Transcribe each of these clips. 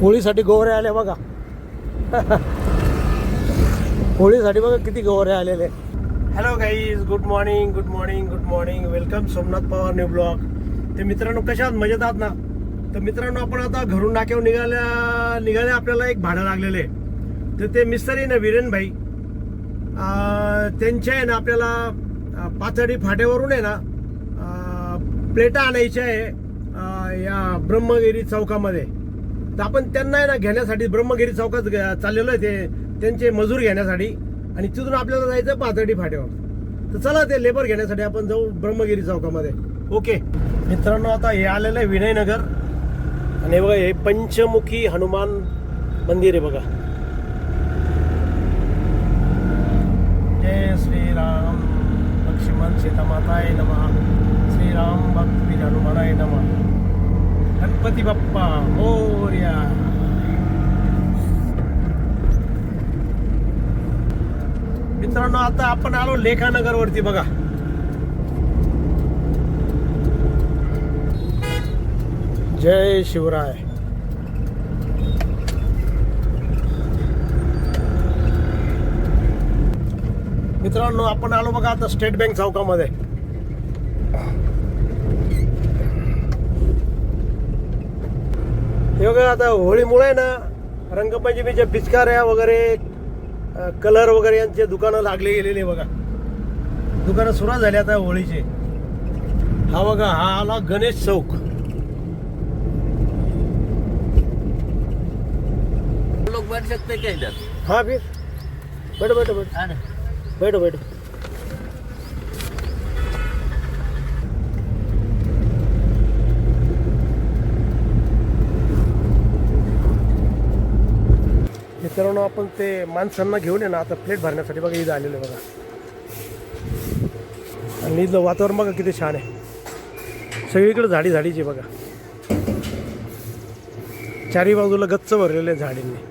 होळीसाठी गोवऱ्या आल्या बघा. होळीसाठी बघा किती गोवऱ्या आलेले. Hello guys, good morning good morning good morning. Welcome Somnath Pawar new blog. तर मित्रांनो, कशा आहात? मजेत आहात ना? तर मित्रांनो, आपण आता घरून नाक्यावर निघाले आपल्याला एक भाडं लागलेलं आहे. तर ते मिस्त्री ना वीरेन भाई, त्यांच्या आहे ना आपल्याला पाथर्डी फाट्यावरून आहे ना प्लेटा आणायच्या आहे या ब्रह्मगिरी चौकामध्ये. तर आपण त्यांना आहे ना घेण्यासाठी ब्रह्मगिरी चौकात चाललेलो आहे, ते त्यांचे मजूर घेण्यासाठी. आणि तिथून आपल्याला जायचं पाथर्डी फाट्यावर. तर चला, ते लेबर घेण्यासाठी आपण जाऊ ब्रह्मगिरी चौकामध्ये. ओके मित्रांनो, आता हे आलेलं आहे विनयनगर. आणि बघा, हे पंचमुखी हनुमान मंदिर आहे बघा. जय श्रीराम लक्ष्मण सीतामाताय नमः. श्रीराम भक्त हनुमानाय नमः. गणपती बाप्पा मोरया. मित्रांनो, आता आपण आलो लेखानगर वरती बघा. जय शिवराय. मित्रांनो, आपण आलो बघा आता स्टेट बँक चौकामध्ये. हे बघा, आता होळीमुळे ना रंगपंचमीच्या पिचकाऱ्या वगैरे, कलर वगैरे यांचे दुकानं लागले गेलेले बघा. दुकानं सुरू झाली आता होळीचे. हा बघा, हा आला गणेश चौक. लोग बैठ सकते क्या इधर? हाँ फिर बैठो बैठो बैठो हाँ ना। बैठो बैठो. मित्रांनो, आपण ते माणसांना घेऊन आहे ना आता प्लेट भरण्यासाठी बघा इथं आलेलं बघा. आणि इथलं वातावरण बघा किती छान आहे. सगळीकडे झाडी झाडीची बघा. चारी बाजूला गच्च भरलेले आहे झाडींनी.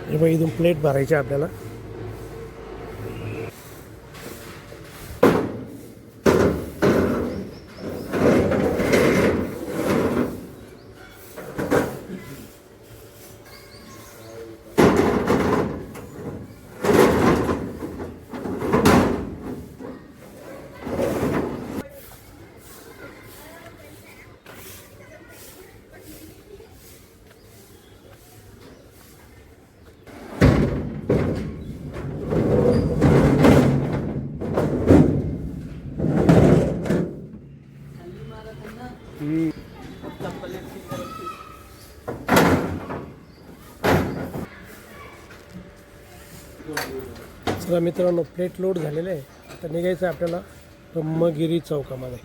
हे बघा, इथून प्लेट भरायची आपल्याला. चला मित्रांनो, प्लेट लोड झालेले आहे. आता निघायचं आहे आपल्याला ब्रह्मगिरी चौकामध्ये.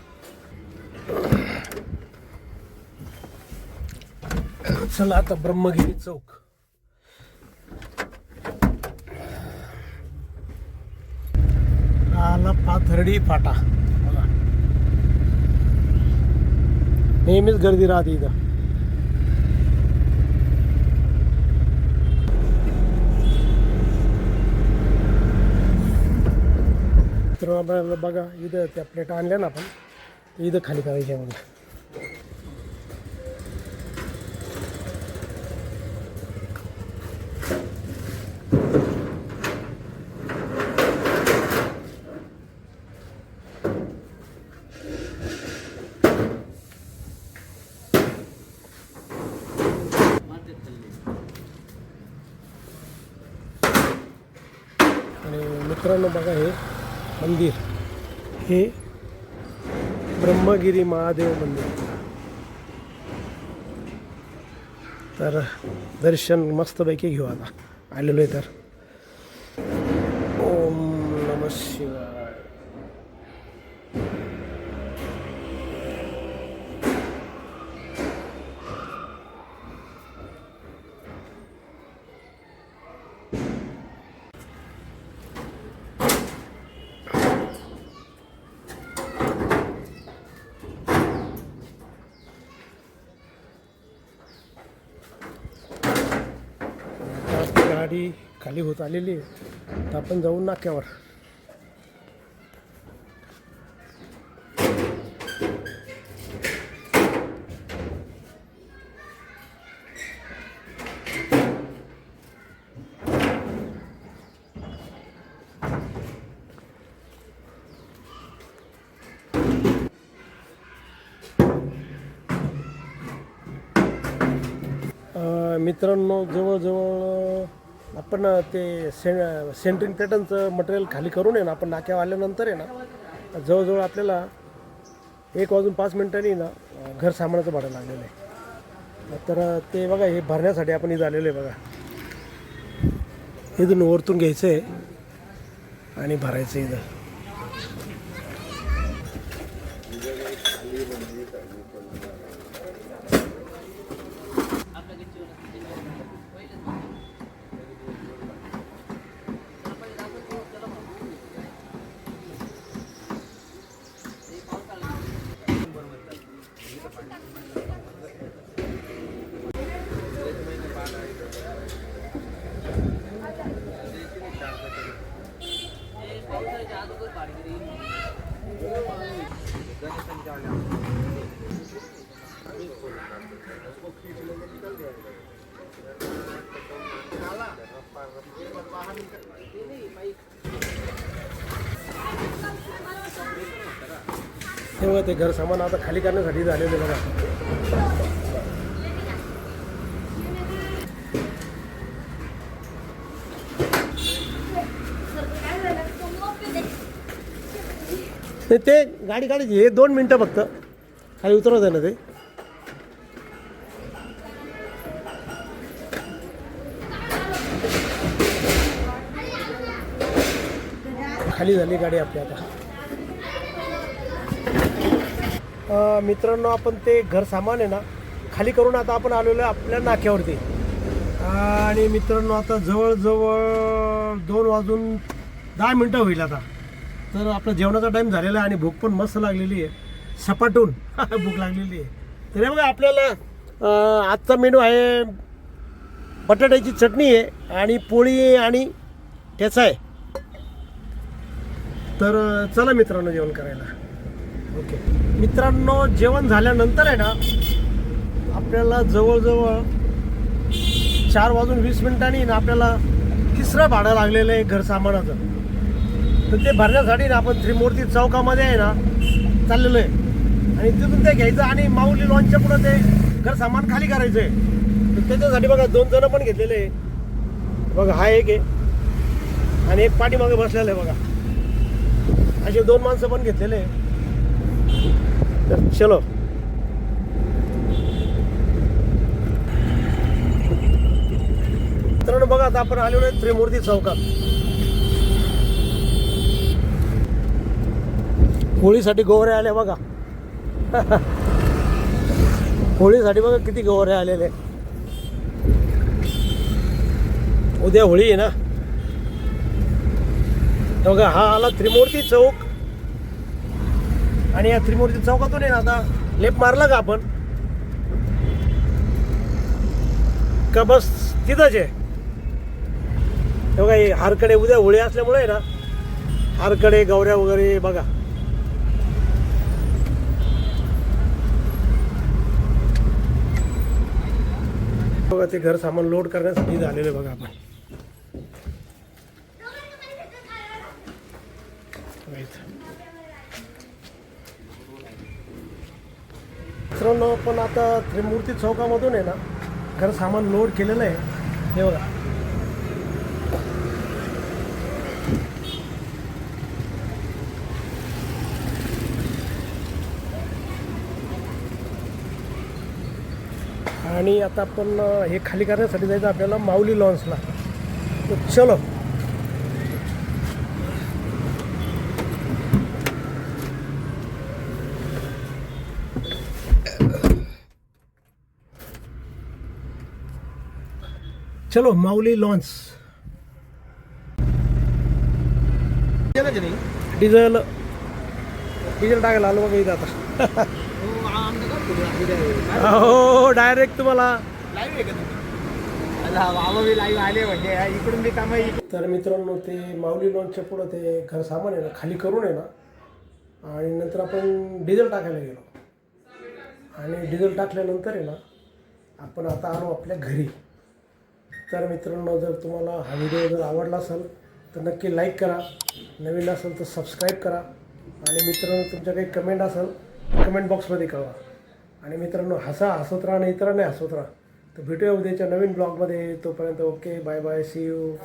चला आता ब्रह्मगिरी चौक. आला पाथर्डी फाटा बघा. नेहमीच गर्दी राहते इथं. तर आपल्याला बघा, इथं त्या प्लेट आणल्या ना आपण, इथं खाली करायच्या बघा. आणि मित्रांनो बघा, हे मंदिर, हे ब्रह्मगिरी महादेव मंदिर. तर दर्शन मस्तपैकी घेऊ आता आलेलो आहे तर. ओम नमः शिवाय. गाडी खाली होत आलेली आहे, तर आपण जाऊ नाक्यावर. मित्रांनो, जवळजवळ आपण ते सेंट्रिंग पॅटर्नचं मटेरियल खाली करून आहे ना, आपण नाक्यावर आल्यानंतर आहे ना, जवळजवळ आपल्याला 1:05 ना घर सामानाचं भाडं लागलेलं आहे. तर ते बघा, हे भरण्यासाठी आपण इथं आलेलो आहे. बघा, इथून वरतून घ्यायचं आहे आणि भरायचं इथं. हे बघा, ते घर सामान आता खाली करण्यासाठी झालेलं बघा. ते गाडी काढायची, हे 2 मिनटं फक्त खाली उतरवत आहे ना ते. खाली झाली गाडी आपली आता. मित्रांनो, आपण ते घर सामान आहे ना खाली करून आता आपण आलेलो आहे आपल्या नाक्यावरती. आणि मित्रांनो, आता जवळजवळ 2:10 होईल आता. तर आपला जेवणाचा टाईम झालेला आहे आणि भूक पण मस्त लागलेली आहे, सपाटून भूक लागलेली आहे. तर हे बघा, आपल्याला आजचा मेनू आहे बटाट्याची चटणी आहे आणि पोळी आहे आणि ठेचा आहे. तर चला मित्रांनो, जेवण करायला. ओके मित्रांनो, जेवण झाल्यानंतर आहे ना आपल्याला जवळजवळ 4:20 ना आपल्याला तिसरं भाडं लागलेलं आहे घर सामानाचं. तर ते भरण्यासाठी ना आपण त्रिमूर्ती चौकामध्ये आहे ना चाललेलो आहे आणि तिथून ते घ्यायचं आणि माऊली लॉन्चच्या पुढं ते घर सामान खाली करायचं आहे. तर त्याच्यासाठी बघा 2 जण पण घेतलेले आहे. बघा, हा एक आहे आणि एक पाठीमागे बसलेलं आहे. बघा, असे 2 माणसं पण घेतलेले आहे. तर चलो. मित्रांनो, बघा, आता आपण आलेलो आहे त्रिमूर्ती चौकात. होळीसाठी गोवऱ्या आल्या बघा. होळीसाठी बघा किती गोवऱ्या आलेले. उद्या होळी आहे ना. बघा, हा आला त्रिमूर्ती चौक आणि या त्रिमूर्ती चौकातून आहे ना आता लेप मारला का आपण का बस तिथंच आहे. बघा, हे हारकडे उद्या होळी असल्यामुळे आहे ना, हारकडे गौऱ्या वगैरे बघा. बघा, ते घर सामान लोड करण्यासाठी झालेलं बघा आपण. मित्रांनो, पण आता त्रिमूर्ती चौकामधून आहे ना घर सामान लोड केलेलं आहे. हे बघा, आणि आता आपण हे खाली करण्यासाठी जायचं आपल्याला माऊली लॉन्सला. तर चलो. चलो माऊली लॉन्स. डिझेल टाकायला आलो बघा इथं आता. हो, डायरेक्ट तुम्हाला मामा बी लाईव्ह आले म्हणजे इकडून बी कामं तर मित्रांनो ते माऊली लॉनच्या पुढं ते घर सामान आहे ना खाली करून आहे ना आणि नंतर आपण डिझेल टाकायला गेलो आणि डिझेल टाकल्यानंतर आहे ना आपण आता आलो आपल्या घरी. तर मित्रांनो जर तुम्हाला हा व्हिडिओ जर आवडला असेल तर नक्की लाईक करा, नवीन असेल तर सबस्क्राईब करा आणि मित्रांनो तुमच्या काही कमेंट असेल कमेंट बॉक्समध्ये कळवा. आणि मित्रांनो हसत राहा आणि इतरांनी हसवत राहा. तर भेटूया उद्याच्या नवीन ब्लॉगमध्ये. तोपर्यंत okay, bye bye, see you.